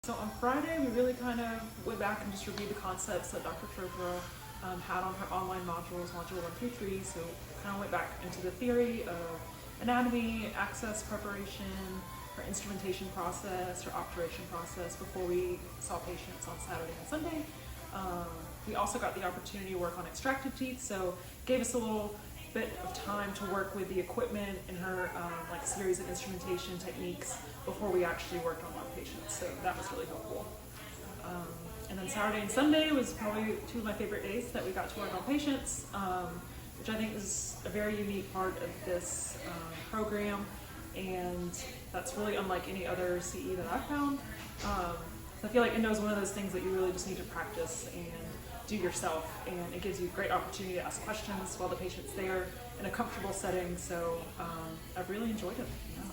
So on Friday, we really kind of went back and just reviewed the concepts that Dr. Chopra had on her online modules, module 1 through 3. So kind of went back into the theory of anatomy, access preparation, her instrumentation process, her obturation process before we saw patients on Saturday and Sunday. We also got the opportunity to work on extractive teeth, so gave us a little bit of time to work with the equipment and her like series of instrumentation techniques before we actually worked on one patient, so that was really helpful. And then Saturday and Sunday was probably two of my favorite days that we got to work on patients, which I think is a very unique part of this program, and that's really unlike any other CE that I've found. I feel like Endo is one of those things that you really just need to practice and do yourself, and it gives you a great opportunity to ask questions while the patient's there in a comfortable setting, so I've really enjoyed it. Yeah.